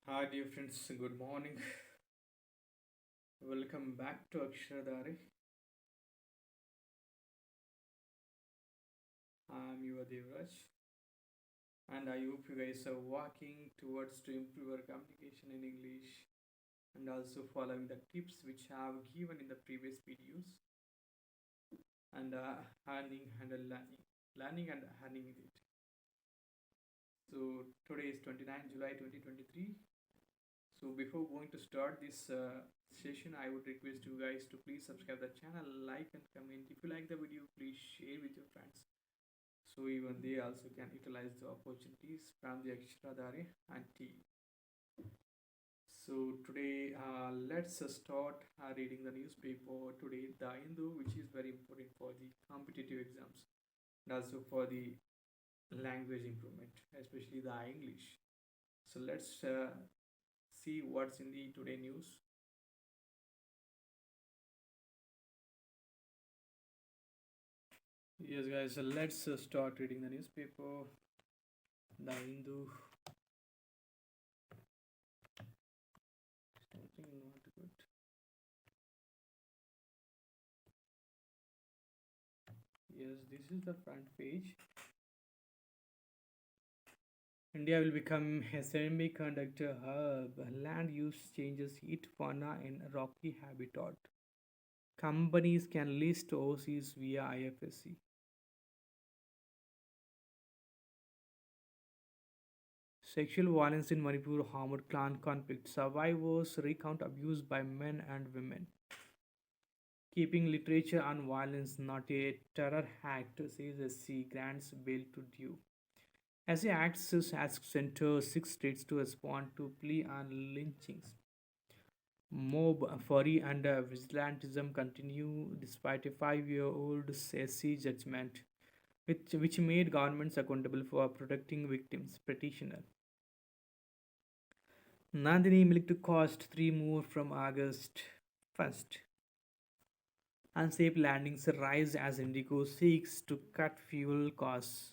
Hi, dear friends. Good morning. Welcome back to Aksharadhari. I'm your Devraj, and I hope you guys are working towards to improve your communication in English and also following the tips which I have given in the previous videos and earning and learning and earning it. So today is 29 July 2023. So before going to start this session, I would request you guys to please subscribe the channel, like and comment. If you like the video, please share with your friends. So even they also can utilize the opportunities from the Aksharadhari and team. So today, let's start reading the newspaper today, the Hindu, which is very important for the competitive exams and also for the language improvement, especially the English. So let's see what's in the today news. Yes, guys. So let's start reading the newspaper, the Hindu. Something not good. Yes, this is the front page. India will become a semiconductor hub. Land use changes heat fauna in rocky habitat. Companies can list overseas via IFSC. Sexual violence in Manipur harmed clan conflict. Survivors recount abuse by men and women. Keeping literature on violence not a terror act, says SC grants bail to due. SC acts as center six states to respond to plea on lynchings. Mob, fury, and vigilantism continue despite a 5-year-old SC judgment, which made governments accountable for protecting victims. Petitioner Nandini milk to cost 3 more from August 1st. Unsafe landings rise as Indigo seeks to cut fuel costs.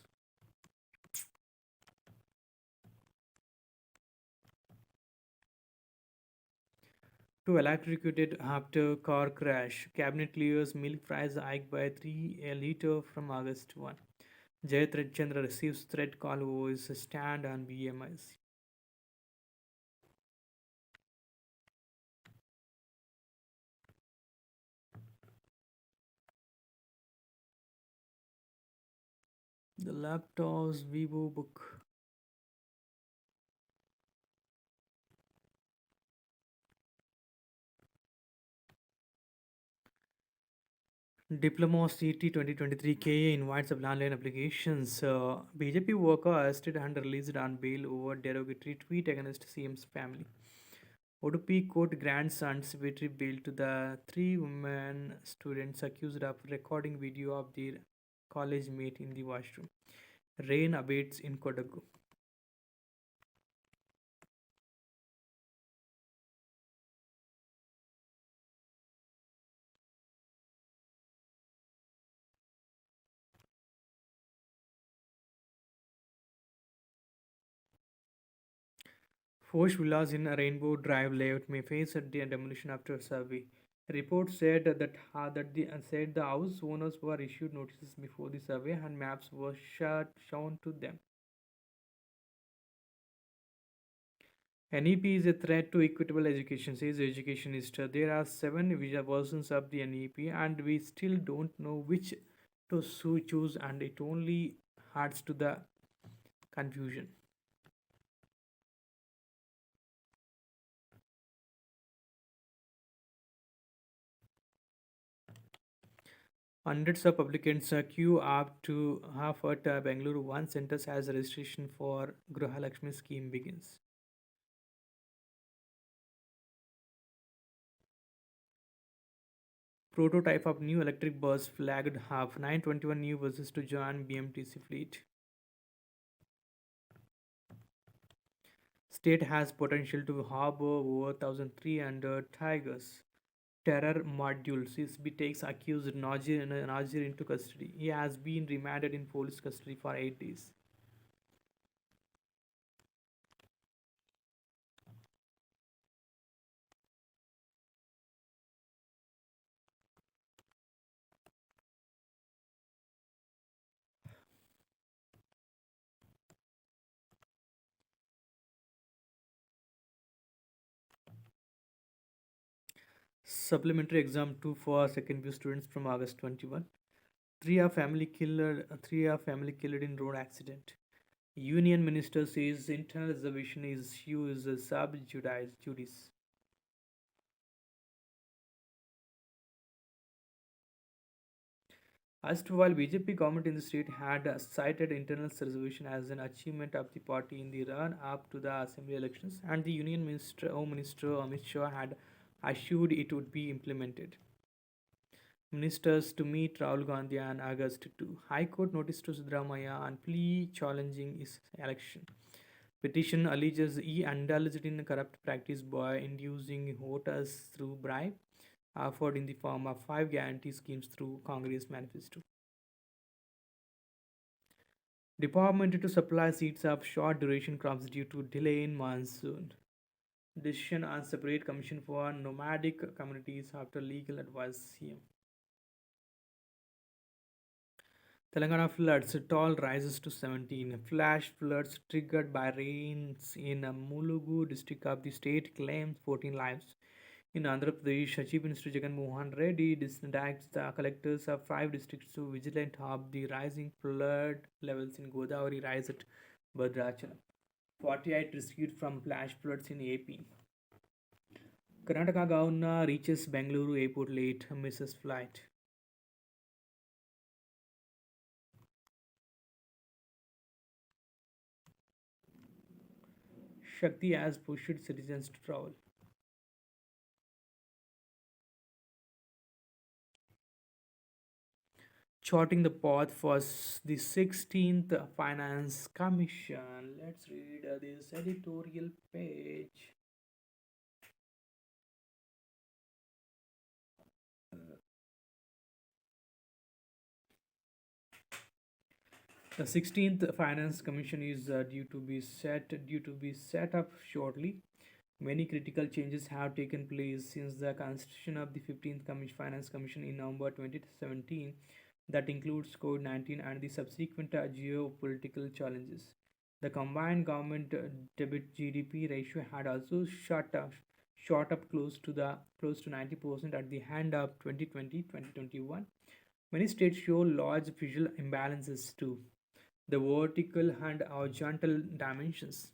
To electrocuted after car crash. Cabinet clears milk price hike by 3 a litre from August 1. Jayat Chandra receives threat call over his stand on BMIs. The laptop's Vivo book. Diploma CT 2023 KA invites of online applications. BJP worker arrested and released on bail over derogatory tweet against CM's family. Udupi court grants anticipatory bail to the three women students accused of recording video of their college mate in the washroom. Rain abates in Kodagu. Foch villas in a Rainbow Drive layout may face a demolition after a survey. Reports said that the house owners were issued notices before the survey and maps were shown to them. NEP is a threat to equitable education, says educationist. There are seven versions of the NEP, and we still don't know which to choose, and it only adds to the confusion. Hundreds of applicants queue up to half at Bangalore. One center as registration for Gruha Lakshmi scheme begins. Prototype of new electric bus flagged half 921 new buses to join BMTC fleet. State has potential to harbor over 1,300 tigers. Terror module CSB takes accused Nazir into custody. He has been remanded in police custody for 8 days. Supplementary exam 2 for second year students from August 21. Three are family killed in road accident. Union minister says internal reservation issue is a sub judice. As to while BJP government in the state had cited internal reservation as an achievement of the party in the run up to the assembly elections, and the Union Minister, Home Minister Amit Shah had assured it would be implemented. Ministers to meet Rahul Gandhi on August 2. High Court notice to Sidramaya on plea challenging his election. Petition alleges he indulged in corrupt practice by inducing voters through bribe offered in the form of five guarantee schemes through Congress manifesto. Department to supply seeds of short duration crops due to delay in monsoon. Decision on separate commission for nomadic communities after legal advice CM. Telangana floods, toll rises to 17. Flash floods triggered by rains in Mulugu district of the state claims 14 lives. In Andhra Pradesh, Chief Minister Jagan Mohan Reddy directs the collectors of five districts to vigilant of the rising flood levels in Godavari rise at Bhadrachalam. 48 rescued from flash floods in AP. Karnataka governor reaches Bengaluru airport late, misses flight. Shakti has pushed citizens to travel. Charting the path for the 16th Finance Commission. Let's read this editorial page. The 16th Finance Commission is due to be set up shortly. Many critical changes have taken place since the constitution of the 15th Finance Commission in November 2017 that includes COVID-19 and the subsequent geopolitical challenges. The combined government debt GDP ratio had also shot up close to 90% at the end of 2020-2021. Many states show large visual imbalances too. The vertical and horizontal dimensions.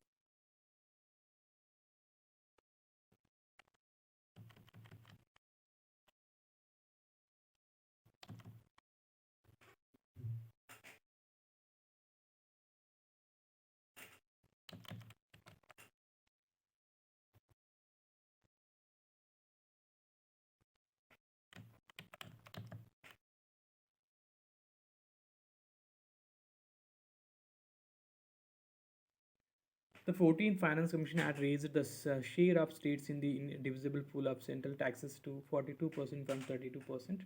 The 14th Finance Commission had raised the share of states in the indivisible pool of central taxes to 42% from 32%.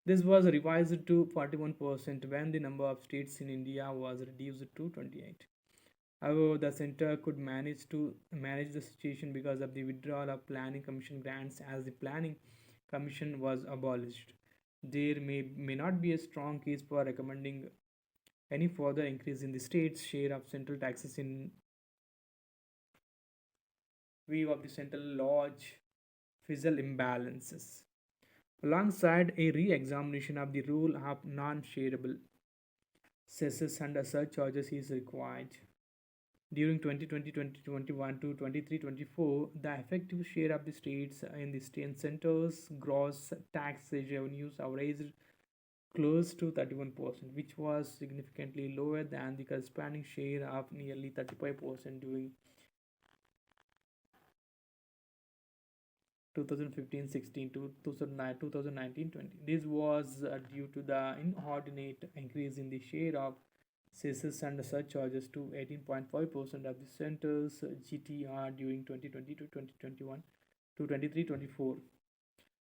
This was revised to 41% when the number of states in India was reduced to 28. However, the center could manage the situation because of the withdrawal of planning commission grants as the planning commission was abolished. There may not be a strong case for recommending any further increase in the state's share of central taxes in view of the central large fiscal imbalances, alongside a re-examination of the rule of non-shareable cesses and surcharges is required. During 2020-2021 to 23-24, the effective share of the states in the state centers' gross tax revenues averaged close to 31%, which was significantly lower than the corresponding share of nearly 35% during 2015-16 to 2019-20. This was due to the inordinate increase in the share of cesses and surcharges to 18.5% of the center's GTR during 2020 to 2021 to 23-24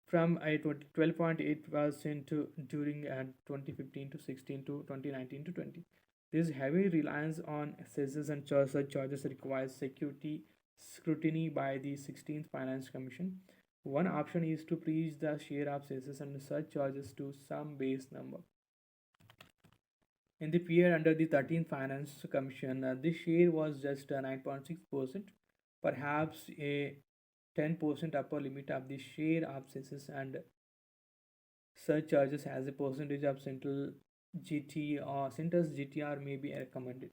from a 12.8% during 2015 to 16 to 2019 to 20. This heavy reliance on cesses and surcharges requires security scrutiny by the 16th Finance Commission. One option is to freeze the share of cesses and surcharges to some base number. In the period under the 13th Finance Commission, this share was just 9.6%, perhaps a 10% upper limit of the share of cesses and surcharges as a percentage of central GT or center's GTR may be recommended.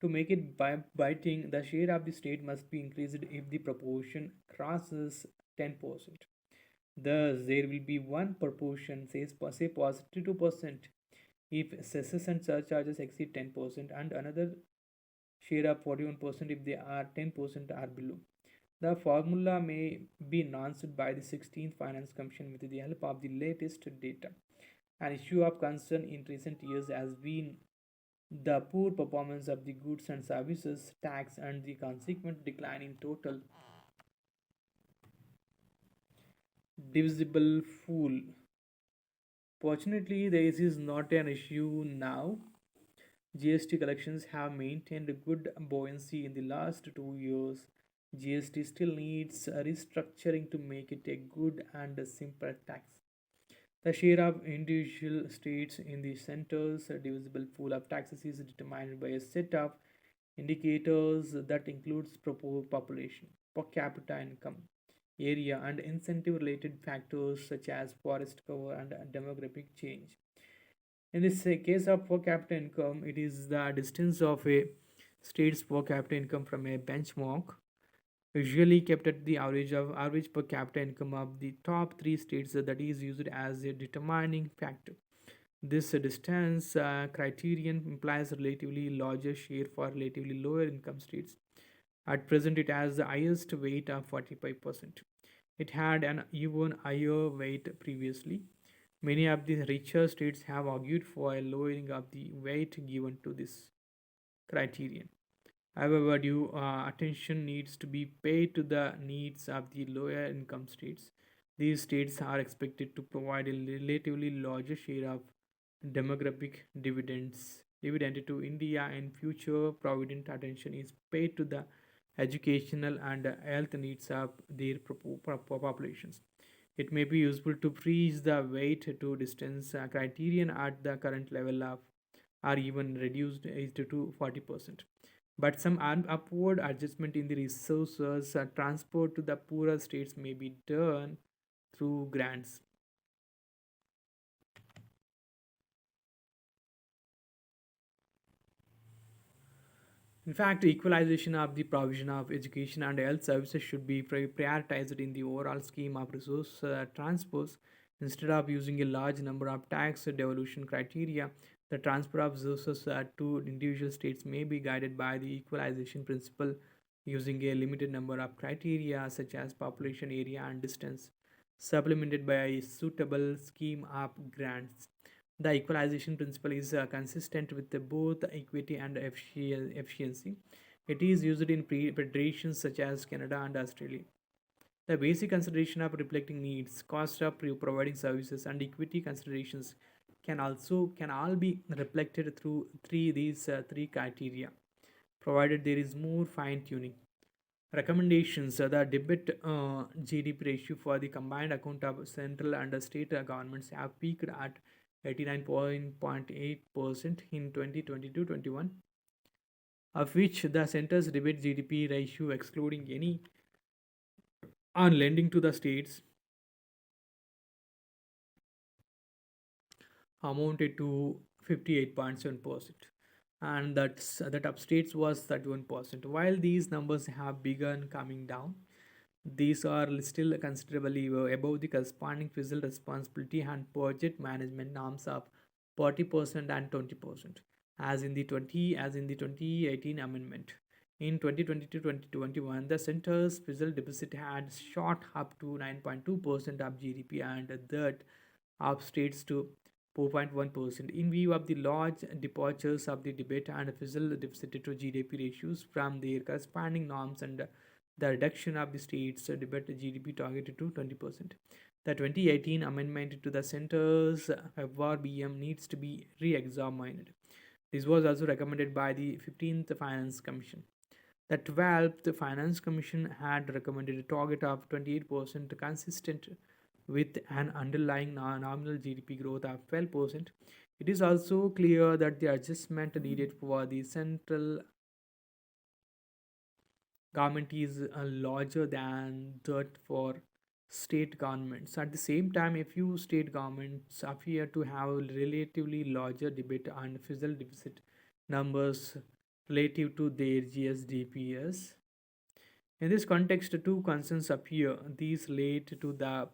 To make it biting, the share of the state must be increased if the proportion crosses 10%. Thus, there will be one proportion, say positive 2%, if cesses and surcharges exceed 10%, and another share of 41% if they are 10% or below. The formula may be announced by the 16th Finance Commission with the help of the latest data. An issue of concern in recent years has been the poor performance of the goods and services tax and the consequent decline in total divisible pool. Fortunately, this is not an issue now. GST collections have maintained a good buoyancy in the last 2 years. GST still needs a restructuring to make it a good and a simple tax. The share of individual states in the center's divisible pool of taxes is determined by a set of indicators that includes population, per capita income, area, and incentive related factors such as forest cover and demographic change. In this case of per capita income, it is the distance of a state's per capita income from a benchmark, usually kept at the average per capita income of the top three states that is used as a determining factor. This distance criterion implies relatively larger share for relatively lower income states. At present, it has the highest weight of 45%. It had an even higher weight previously. Many of the richer states have argued for a lowering of the weight given to this criterion. However, due attention needs to be paid to the needs of the lower income states. These states are expected to provide a relatively larger share of demographic dividend to India, and future provident attention is paid to the educational and health needs of their populations. It may be useful to freeze the weight to distance criterion at the current level of or even reduced it to 40%. But some upward adjustment in the resources transport to the poorer states may be done through grants. In fact, equalization of the provision of education and health services should be prioritized in the overall scheme of resource transfers. Instead of using a large number of tax devolution criteria, the transfer of resources to individual states may be guided by the equalization principle using a limited number of criteria such as population, area, and distance, supplemented by a suitable scheme of grants. The equalization principle is consistent with both equity and efficiency. It is used in federations such as Canada and Australia. The basic consideration of reflecting needs, cost of providing services, and equity considerations can all be reflected through three criteria, provided there is more fine tuning. Recommendations: the debit GDP ratio for the combined account of central and state governments have peaked at 89.8% in 2022-21, of which the center's debit GDP ratio, excluding any on lending to the states, amounted to 58.7%, and that of states was 31%. While these numbers have begun coming down, these are still considerably above the corresponding fiscal responsibility and budget management norms of 40% and 20%, as in the 2018 amendment. In 2020-2021, the center's fiscal deficit had shot up to 9.2% of GDP and that of states to 4.1%. In view of the large departures of the debit and fiscal deficit to GDP ratios from their corresponding norms and the reduction of the state's debt GDP targeted to 20%. The 2018 amendment to the center's FRBM needs to be re examined. This was also recommended by the 15th Finance Commission. The 12th Finance Commission had recommended a target of 28% consistent with an underlying nominal GDP growth of 12%. It is also clear that the adjustment needed for the central government is larger than that for state governments. At the same time, a few state governments appear to have relatively larger debit and fiscal deficit numbers relative to their GSDPs. In this context, two concerns appear. These relate to the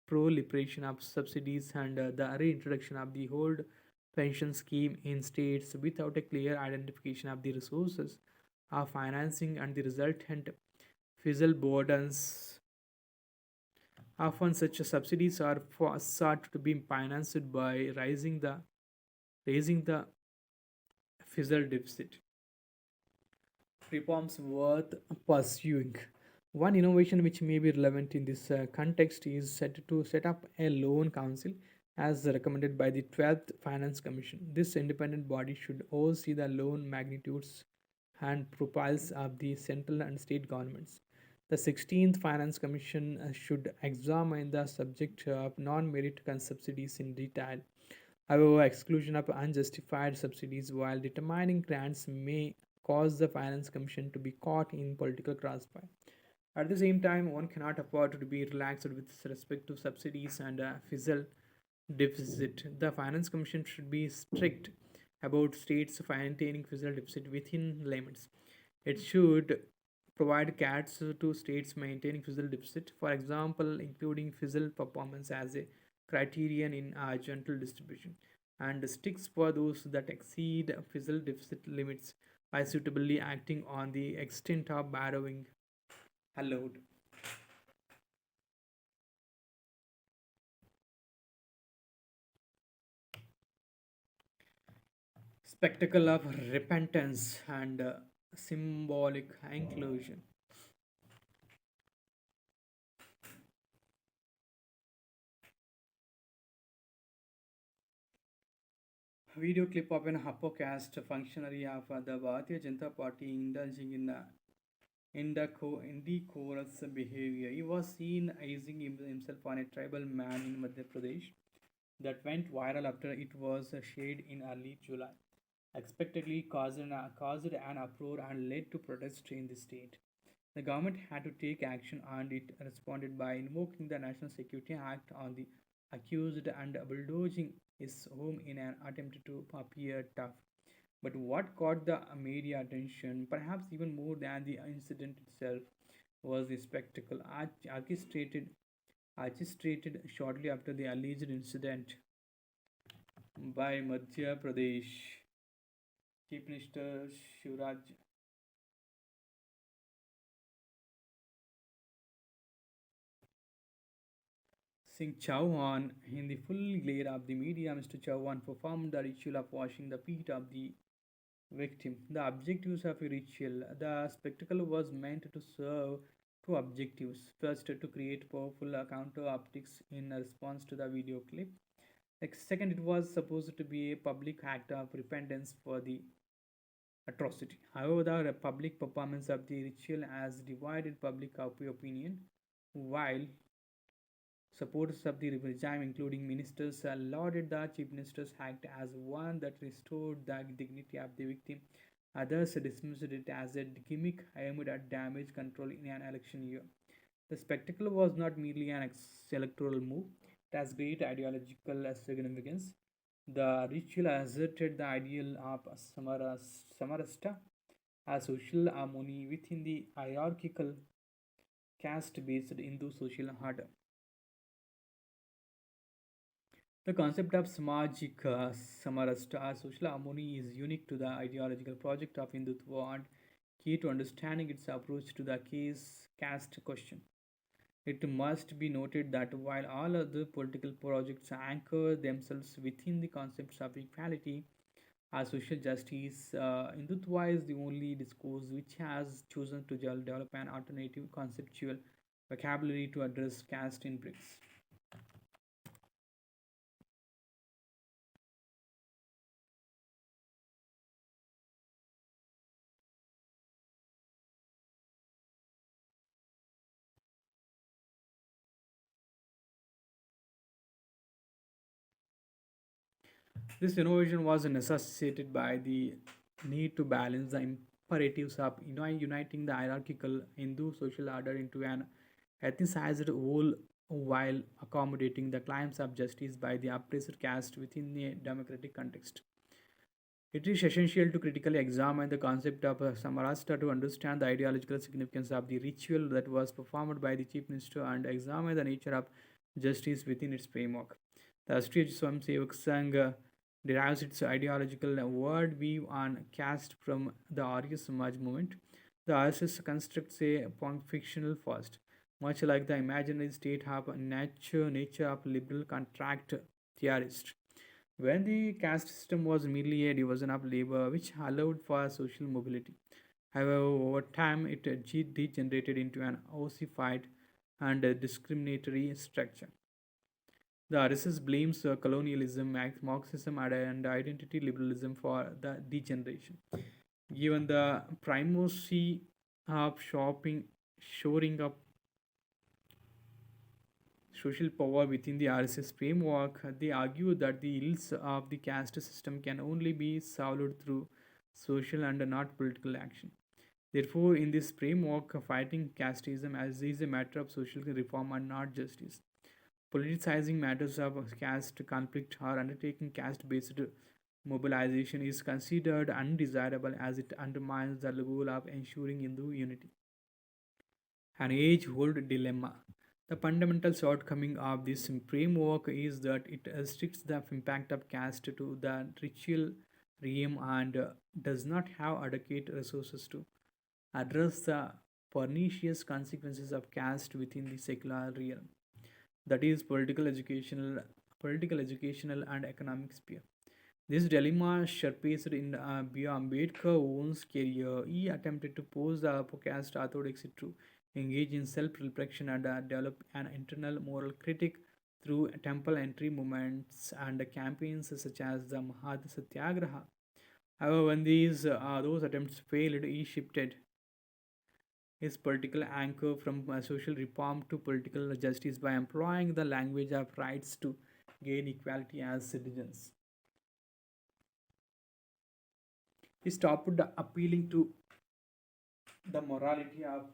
proliferation of subsidies and the reintroduction of the old pension scheme in states without a clear identification of the resources of financing and the resultant fiscal burdens. Often, such subsidies are sought to be financed by raising the fiscal deficit. Reforms worth pursuing. One innovation which may be relevant in this context is set up a loan council as recommended by the 12th Finance Commission. This independent body should oversee the loan magnitudes and profiles of the central and state governments. The 16th Finance Commission should examine the subject of non merit subsidies in detail. However, exclusion of unjustified subsidies while determining grants may cause the Finance Commission to be caught in political crossfire. At the same time, one cannot afford to be relaxed with respect to subsidies and fiscal deficit. The Finance Commission should be strict about states maintaining fiscal deficit within limits. It should provide caps to states maintaining fiscal deficit, for example, including fiscal performance as a criterion in gentle distribution, and sticks for those that exceed fiscal deficit limits by suitably acting on the extent of borrowing allowed. Spectacle of repentance and symbolic inclusion. Video clip of an uppercaste functionary of the Bharatiya Janata Party indulging in indecorous behavior. He was seen easing himself on a tribal man in Madhya Pradesh that went viral after it was shared in early July. Expectedly caused an uproar and led to protests in the state. The government had to take action and it responded by invoking the National Security Act on the accused and bulldozing his home in an attempt to appear tough. But what caught the media attention, perhaps even more than the incident itself, was the spectacle orchestrated shortly after the alleged incident by Madhya Pradesh Chief Minister Shivraj Singh Chauhan. In the full glare of the media, Mr. Chauhan performed the ritual of washing the feet of the victim. The objectives of a ritual. The spectacle was meant to serve two objectives. First, to create powerful counter optics in response to the video clip. Second, it was supposed to be a public act of repentance for the atrocity. However, the public performance of the ritual has divided public opinion, while supporters of the regime, including ministers, lauded the Chief Minister's Act as one that restored the dignity of the victim. Others dismissed it as a gimmick aimed at damage control in an election year. The spectacle was not merely an electoral move, it has great ideological significance. The ritual asserted the ideal of Samarasta, a social harmony within the hierarchical caste based Hindu social order. The concept of Samajik Samarasta, social harmony, is unique to the ideological project of Hindutva and key to understanding its approach to the caste question. It must be noted that while all other political projects anchor themselves within the concepts of equality or social justice, Hindutva is the only discourse which has chosen to develop an alternative conceptual vocabulary to address caste inbreaks. This innovation was necessitated by the need to balance the operatives of uniting the hierarchical Hindu social order into an ethnicized whole while accommodating the claims of justice by the oppressed caste within a democratic context. It is essential to critically examine the concept of Samarasta to understand the ideological significance of the ritual that was performed by the Chief Minister and examine the nature of justice within its framework. The Rashtriya Swayamsevak Sangh derives its ideological worldview on caste from the Arya Samaj movement. The RSS constructs a fictional first, much like the imaginary state of nature of liberal contract theorist. When the caste system was merely a division of labor which allowed for social mobility. However, over time it degenerated into an ossified and discriminatory structure. The RSS blames colonialism, Marxism, and identity liberalism for the degeneration. Given the primacy of shoring up social power within the RSS framework, they argue that the ills of the caste system can only be solved through social and not political action. Therefore, in this framework, fighting casteism as is a matter of social reform and not justice. Politicizing matters of caste conflict or undertaking caste based mobilization is considered undesirable as it undermines the goal of ensuring Hindu unity. An age old dilemma. The fundamental shortcoming of this framework is that it restricts the impact of caste to the ritual realm and does not have adequate resources to address the pernicious consequences of caste within the secular realm, that is political educational and economic sphere. This dilemma surfaced in B. Ambedkar's own career. He attempted to pose the caste orthodoxy to engage in self-reflection and develop an internal moral critic through temple entry movements and campaigns such as the Mahad Satyagraha. However, when those attempts failed, he shifted his political anchor from social reform to political justice by employing the language of rights to gain equality as citizens. He stopped appealing to the morality of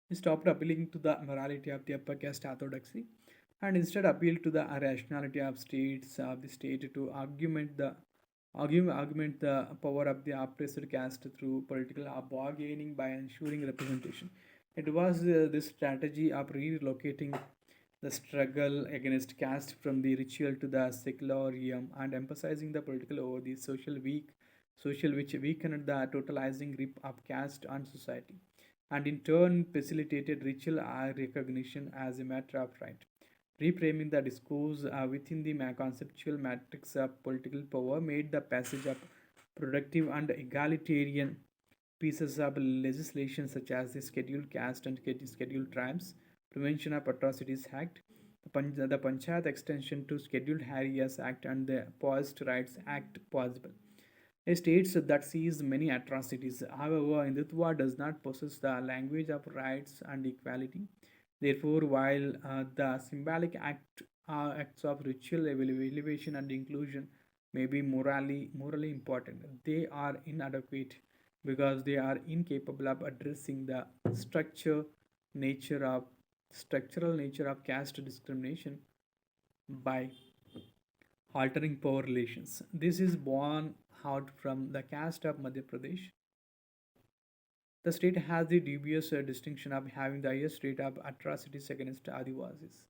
he stopped appealing to the morality of the upper caste orthodoxy and instead appealed to the rationality of the state to augment the power of the oppressed caste through political bargaining by ensuring representation. It was this strategy of relocating the struggle against caste from the ritual to the secular realm and emphasizing the political over the social which weakened the totalizing grip of caste on society and in turn facilitated ritual recognition as a matter of right. Reframing the discourse within the conceptual matrix of political power made the passage of productive and egalitarian pieces of legislation such as the Scheduled Caste and Scheduled Tribes Prevention of Atrocities Act, the Panchayat extension to Scheduled Areas Act, and the Post Rights Act possible. A state that sees many atrocities. However, Hindutva does not possess the language of rights and equality. Therefore, while the symbolic acts of ritual elevation and inclusion may be morally important, they are inadequate because they are incapable of addressing the nature of structural nature of caste discrimination by altering power relations. This is born out from the caste of Madhya Pradesh. The state has the dubious distinction of having the highest rate of atrocities against Adivasis.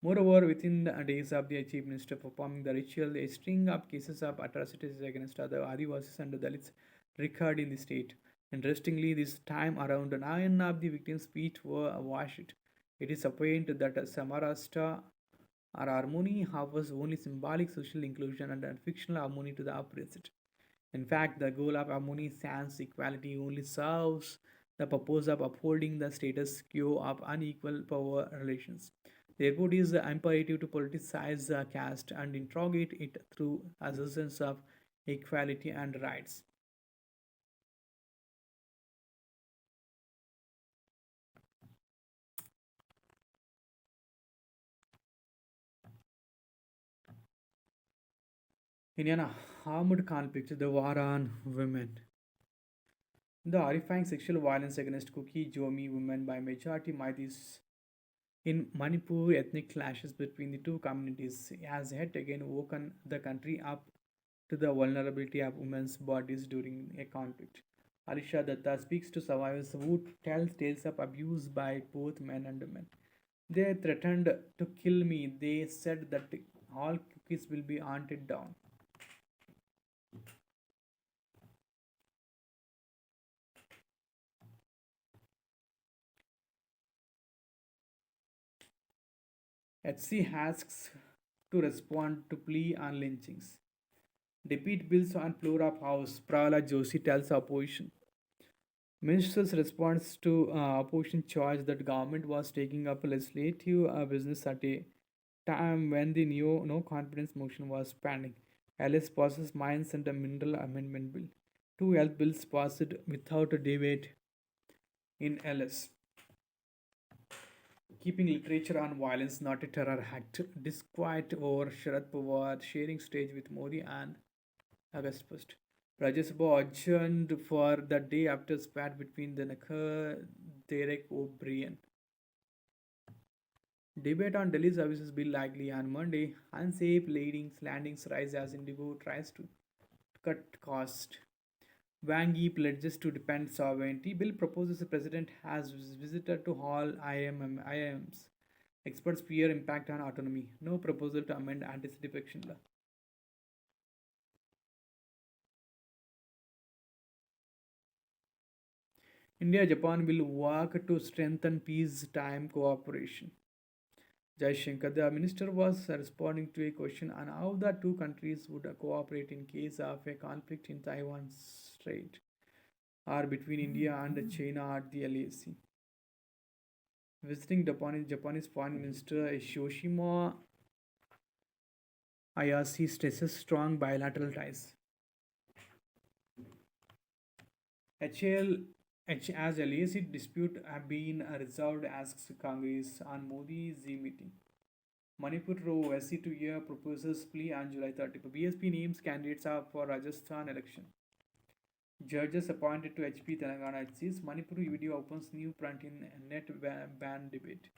Moreover, within the days of the chief minister performing the ritual, a string of cases of atrocities against other Adivasis and Dalits recurred in the state. Interestingly, this time around, nine of the victims' feet were washed. It is apparent that Samarasta or harmony offers only symbolic social inclusion and fictional harmony to the oppressed. In fact, the goal of harmony sans equality only serves the purpose of upholding the status quo of unequal power relations. Therefore, it is imperative to politicize the caste and interrogate it through assertions of equality and rights. In an armed conflict, the war on women. The horrifying sexual violence against Kuki Jomi women by majority Maitis in Manipur, ethnic clashes between the two communities has yet again woken the country up to the vulnerability of women's bodies during a conflict. Alisha Datta speaks to survivors who tell tales of abuse by both men and women. They threatened to kill me. They said that all cookies will be hunted down. HC asks to respond to plea on lynchings. Defeat bills on floor of House. Prahalad Joshi tells opposition. Minister's response to opposition charge that government was taking up legislative business at a time when the new no confidence motion was pending. Alice passes Mines and a Mineral Amendment Bill. Two health bills passed without a debate in LS. Keeping literature on violence not a terror act. Disquiet over Sharad Pawar sharing stage with Modi and August 1st. Rajya Sabha adjourned for the day after spat between the Nakar Derek O'Brien. Debate on Delhi Services Bill likely on Monday. Unsafe landings rise as Indigo tries to cut cost. Wang Yi pledges to defend sovereignty. Bill proposes the president has visited to all IIMs. Experts fear impact on autonomy. No proposal to amend anti-defection law. India-Japan will work to strengthen peacetime cooperation. Jai Shankar, the minister was responding to a question on how the two countries would cooperate in case of a conflict in Taiwan Strait or between India and China at the LAC. Visiting Japanese Foreign Minister Yoshima Hayashi stresses strong bilateral ties. HL as LAC dispute have been resolved, asks Congress on Modi Z meeting. Manipur row SC to year proposes plea on July 30. BSP names candidates are for Rajasthan election. Judges appointed to HP Telangana HCs. Manipur video opens new front in net ban debate.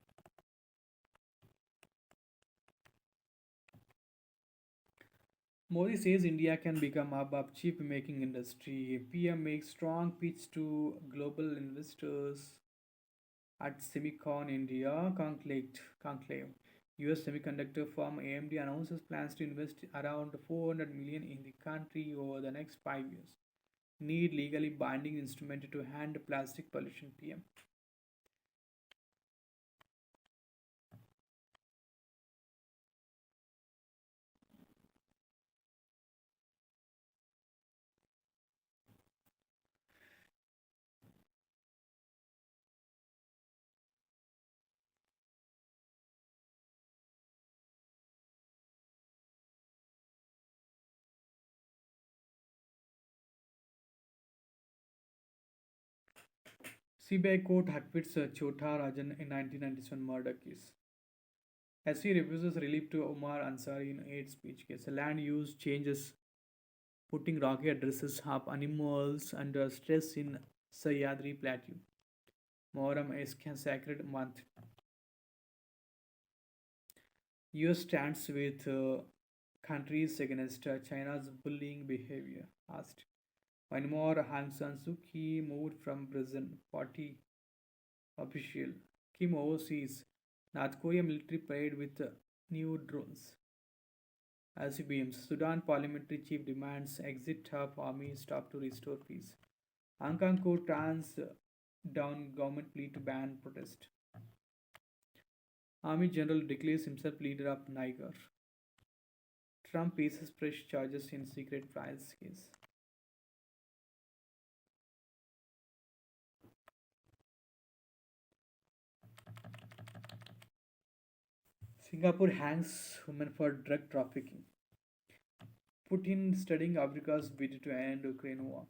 Modi says India can become a hub of chip making industry. PM makes strong pitch to global investors at Semicon India conclave. US semiconductor firm AMD announces plans to invest around 400 million in the country over the next 5 years. Need legally binding instrument to hand plastic pollution PM. CBI court acquits Chota Rajan in 1997 murder case. SC refuses relief to Omar Ansari in hate speech case. Land use changes, putting rocky addresses of animals under stress in Sayadri Plateau. Moram is sacred month. US stands with countries against China's bullying behavior. Asked. One more Aung San Suu Kyi moved from prison. Party official. Kim overseas. North Korea military parade with new drones. ICBMs. Sudan parliamentary chief demands exit of army stop to restore peace. Hong Kong court turns down government plea to ban protest. Army general declares himself leader of Niger. Trump faces fresh charges in secret files case. Singapore hangs women for drug trafficking. Putin studying Africa's bid to end Ukraine war.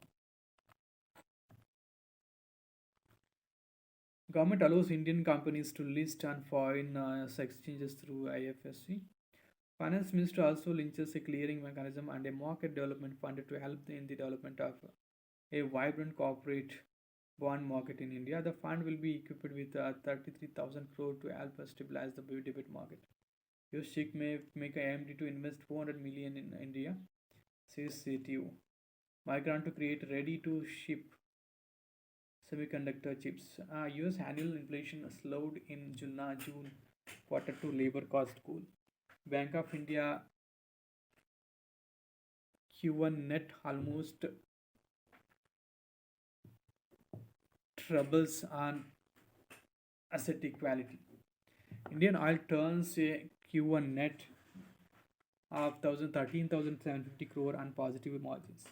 Government allows Indian companies to list on foreign exchanges through IFSC. Finance Minister also launches a clearing mechanism and a market development fund to help in the development of a vibrant corporate bond market in India. The fund will be equipped with 33,000 crore to help us stabilize the debit market. Your Sheikh may make a AMD to invest 400 million in India, says CTO. Migrant to create ready to ship semiconductor chips. US annual inflation slowed in June quarter to labor cost cool. Bank of India Q1 net almost troubles on asset quality. Indian oil turns a Q1 net of 13,750 crore on positive margins.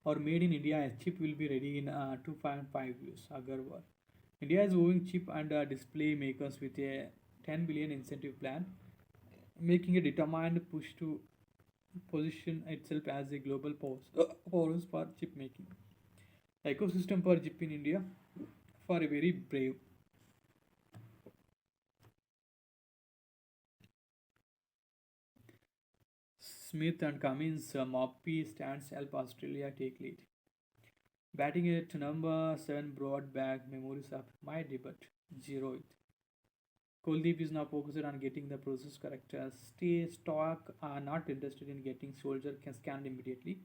Or made in India chip will be ready in 2.5 years. Agarwal. India is owing chip and display makers with a 10 billion incentive plan, making a determined push to position itself as a global powerhouse for chip making. Ecosystem for chip in India for a very brave. Smith and Cummins Moppy stands help Australia take lead. Batting at number 7 brought back memories of my debut, zero it. Kuldeep is now focused on getting the process correct. Stay stock are not interested in getting soldier can scanned immediately.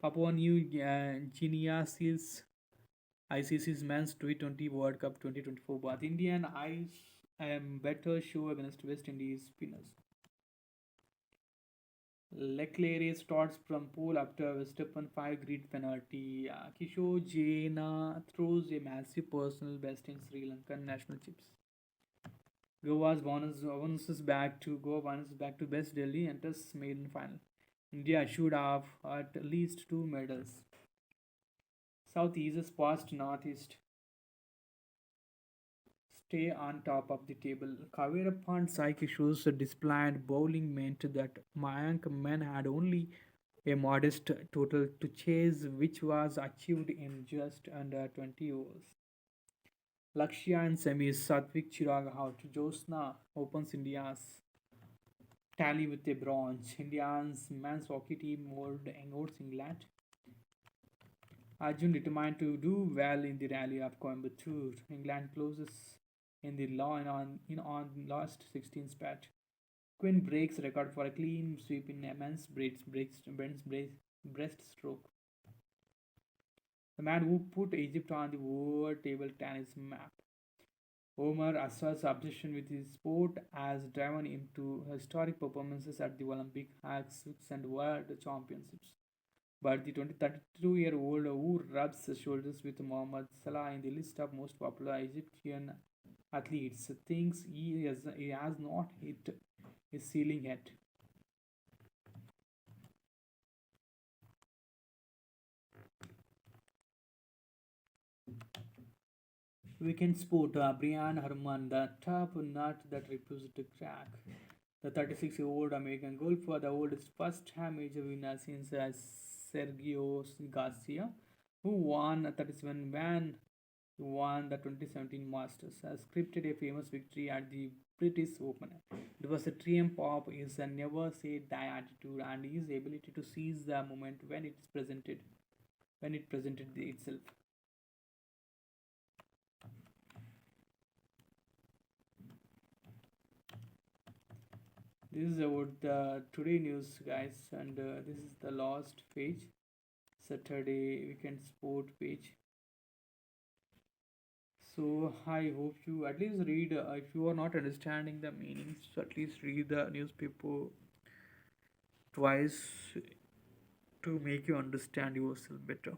Papua New Guinea seals ICC's Men's T20 World Cup 2024. But Indian eyes better show against West Indies spinners. Leclerc starts from pole after Verstappen 5 grid penalty. Kishore Jaina throws a massive personal best in Sri Lankan national chips. Goa bounces back to best Delhi enters maiden final. India should have at least two medals. South eases past Northeast. Stay on top of the table. Kavirappan Sai Kishore's displayed bowling meant that Mayank men had only a modest total to chase, which was achieved in just under 20 overs. Lakshya and semis, Satvik Chirag out. Josna opens India's tally with a bronze. India's men's hockey team outs England. Arjun determined to do well in the rally of Coimbatore. England closes in the law on last 16 spat. Quinn breaks record for a clean sweep in men's breaststroke. The man who put Egypt on the world table tennis map. Omar Assad's obsession with his sport has driven him to historic performances at the Olympic, X and World Championships. But the 32-year-old who rubs shoulders with Mohamed Salah in the list of most popular Egyptian athletes thinks he has not hit his ceiling yet. Weekend sport, Brian Herman, the top nut that refused to crack. The 36-year-old American golfer, the oldest first-time major winner since Sergio Garcia, who won 37 when he won the 2017 Masters, scripted a famous victory at the British Open. It was a triumph of his never say die attitude and his ability to seize the moment when it presented itself. This is about the today news, guys, and this is the last page, Saturday weekend sport page. So I hope you at least read. If you are not understanding the meanings, at least read the newspaper twice to make you understand yourself better.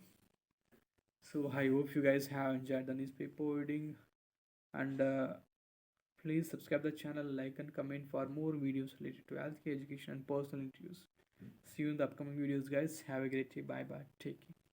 So I hope you guys have enjoyed the newspaper reading, and Please subscribe the channel, like and comment for more videos related to healthcare education and personal interviews. See you in the upcoming videos, guys. Have a great day. Bye bye. Take care.